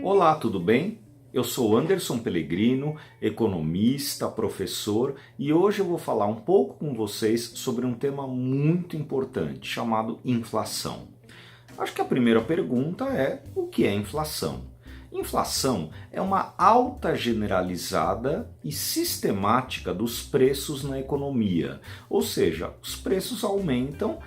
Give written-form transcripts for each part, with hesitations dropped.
Olá, tudo bem? Eu sou Anderson Pellegrino, economista, professor, e hoje eu vou falar um pouco com vocês sobre um tema muito importante chamado inflação. Acho que a primeira pergunta é: o que é inflação? Inflação é uma alta generalizada e sistemática dos preços na economia, ou seja, os preços aumentam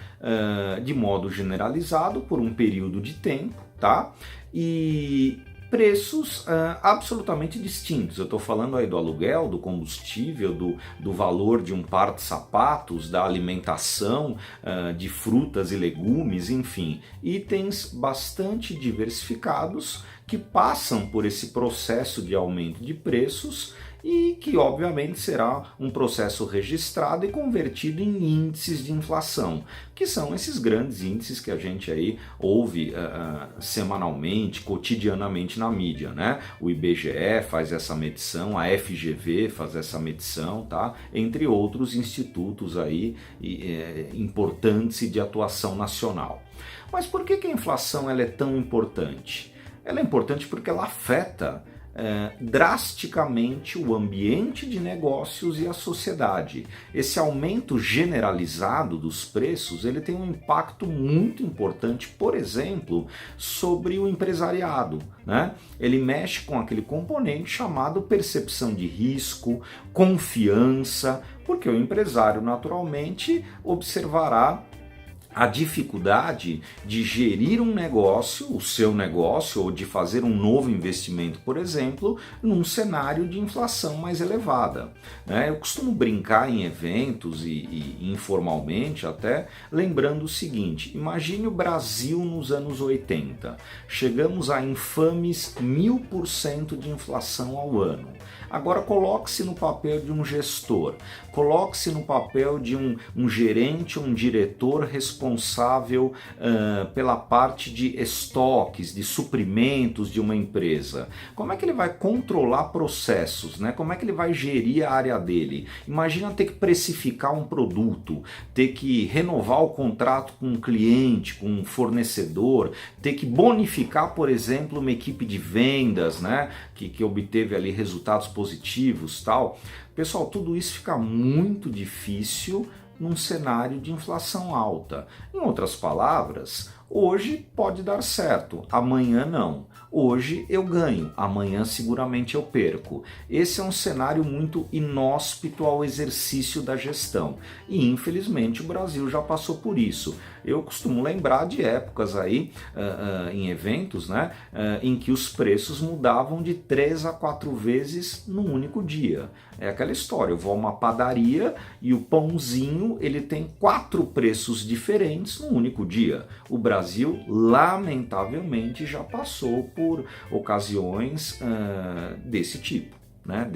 de modo generalizado por um período de tempo, tá? E preços absolutamente distintos. Eu estou falando aí do aluguel, do combustível, do valor de um par de sapatos, da alimentação, de frutas e legumes, enfim, itens bastante diversificados que passam por esse processo de aumento de preços e que obviamente será um processo registrado e convertido em índices de inflação, que são esses grandes índices que a gente aí ouve semanalmente, cotidianamente na mídia, né? O IBGE faz essa medição, a FGV faz essa medição, tá? Entre outros institutos aí importantes e de atuação nacional. Mas por que a inflação ela é tão importante? Ela é importante porque ela afeta drasticamente o ambiente de negócios e a sociedade. Esse aumento generalizado dos preços ele tem um impacto muito importante, por exemplo, sobre o empresariado, né? Ele mexe com aquele componente chamado percepção de risco, confiança, porque o empresário naturalmente observará a dificuldade de gerir um negócio, o seu negócio, ou de fazer um novo investimento, por exemplo, num cenário de inflação mais elevada, né? Eu costumo brincar em eventos e informalmente até, lembrando o seguinte: imagine o Brasil nos anos 80, chegamos a infames 1000% de inflação ao ano. Agora coloque-se no papel de um gestor, coloque-se no papel de um gerente, um diretor responsável pela parte de estoques, de suprimentos de uma empresa. Como é que ele vai controlar processos, né? Como é que ele vai gerir a área dele? Imagina ter que precificar um produto, ter que renovar o contrato com um cliente, com um fornecedor, ter que bonificar, por exemplo, uma equipe de vendas, né? Que obteve ali resultados positivos, tal. Pessoal, tudo isso fica muito difícil num cenário de inflação alta. Em outras palavras, hoje pode dar certo, amanhã não. Hoje eu ganho, amanhã seguramente eu perco. Esse é um cenário muito inóspito ao exercício da gestão. E infelizmente o Brasil já passou por isso. Eu costumo lembrar de épocas aí em eventos, né, em que os preços mudavam de 3 a 4 vezes num único dia. É aquela história, eu vou a uma padaria e o pãozinho ele tem 4 preços diferentes num único dia. O Brasil, lamentavelmente, já passou por ocasiões desse tipo, né?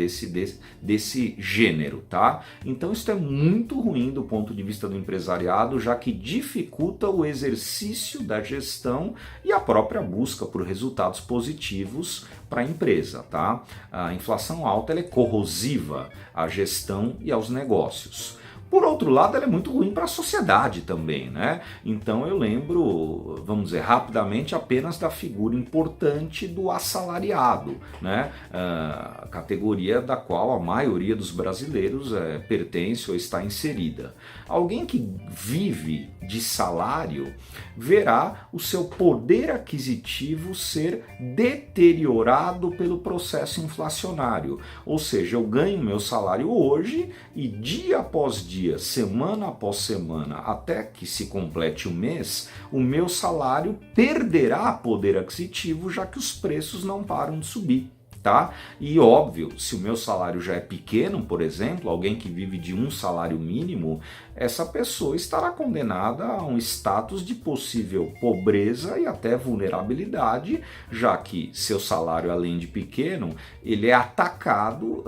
Desse gênero, tá? Então isso é muito ruim do ponto de vista do empresariado, já que dificulta o exercício da gestão e a própria busca por resultados positivos para a empresa, tá? A inflação alta ela é corrosiva à gestão e aos negócios. Por outro lado, ela é muito ruim para a sociedade também, né? Então eu lembro, vamos dizer, rapidamente apenas da figura importante do assalariado, né? A categoria da qual a maioria dos brasileiros pertence ou está inserida. Alguém que vive de salário verá o seu poder aquisitivo ser deteriorado pelo processo inflacionário. Ou seja, eu ganho meu salário hoje e dia após dia, semana após semana, até que se complete o mês, o meu salário perderá poder aquisitivo, já que os preços não param de subir. Tá? E óbvio, se o meu salário já é pequeno, por exemplo, alguém que vive de um salário mínimo, essa pessoa estará condenada a um status de possível pobreza e até vulnerabilidade, já que seu salário, além de pequeno, ele é atacado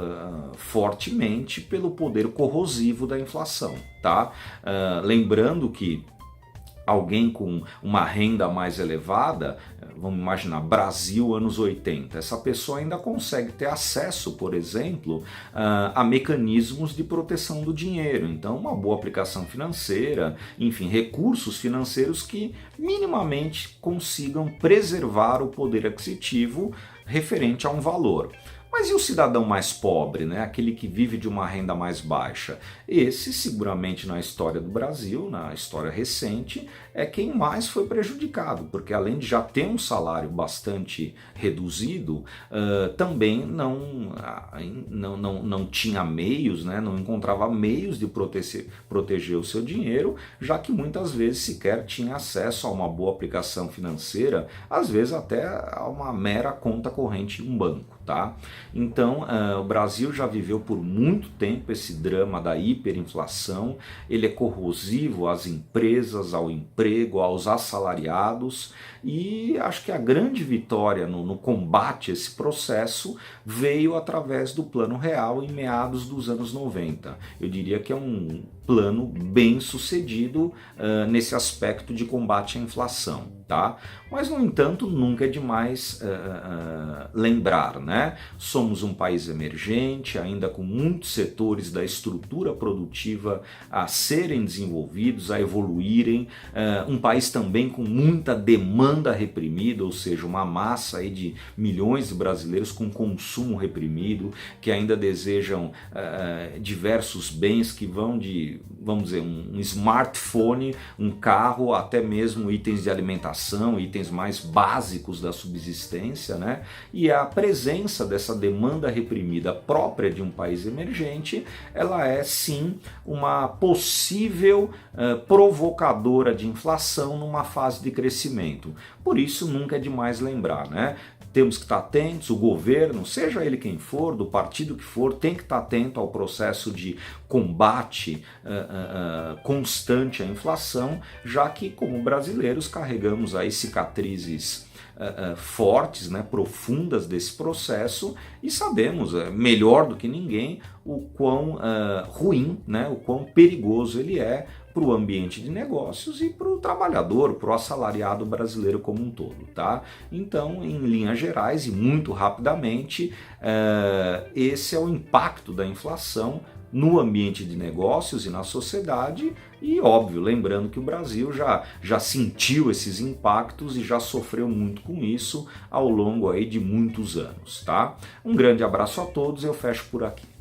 fortemente pelo poder corrosivo da inflação, tá? Lembrando que alguém com uma renda mais elevada, vamos imaginar Brasil anos 80, essa pessoa ainda consegue ter acesso, por exemplo, a mecanismos de proteção do dinheiro. Então, uma boa aplicação financeira, enfim, recursos financeiros que minimamente consigam preservar o poder aquisitivo referente a um valor. Mas e o cidadão mais pobre, né? Aquele que vive de uma renda mais baixa? Esse, seguramente na história do Brasil, na história recente, é quem mais foi prejudicado, porque além de já ter um salário bastante reduzido, também não tinha meios, né? Não encontrava meios de proteger o seu dinheiro, já que muitas vezes sequer tinha acesso a uma boa aplicação financeira, às vezes até a uma mera conta corrente em um banco. Tá? Então, o Brasil já viveu por muito tempo esse drama da hiperinflação, ele é corrosivo às empresas, ao emprego, aos assalariados, e acho que a grande vitória no combate a esse processo veio através do Plano Real em meados dos anos 90. Eu diria que é um plano bem sucedido nesse aspecto de combate à inflação. Tá? Mas, no entanto, nunca é demais lembrar, né? Somos um país emergente, ainda com muitos setores da estrutura produtiva a serem desenvolvidos, a evoluírem, um país também com muita demanda reprimida, ou seja, uma massa aí de milhões de brasileiros com consumo reprimido, que ainda desejam diversos bens que vão de, vamos dizer, um smartphone, um carro, até mesmo itens de alimentação, itens mais básicos da subsistência, né? E a presença dessa demanda reprimida própria de um país emergente, ela é sim uma possível provocadora de inflação numa fase de crescimento. Por isso nunca é demais lembrar, né? Temos que estar atentos, o governo, seja ele quem for, do partido que for, tem que estar atento ao processo de combate constante à inflação, já que como brasileiros carregamos aí cicatrizes fortes, né, profundas desse processo, e sabemos melhor do que ninguém o quão ruim, né, o quão perigoso ele é para o ambiente de negócios e para o trabalhador, para o assalariado brasileiro como um todo. Tá? Então, em linhas gerais e muito rapidamente, esse é o impacto da inflação no ambiente de negócios e na sociedade, e óbvio, lembrando que o Brasil já sentiu esses impactos e já sofreu muito com isso ao longo aí de muitos anos. Tá? Um grande abraço a todos, eu fecho por aqui.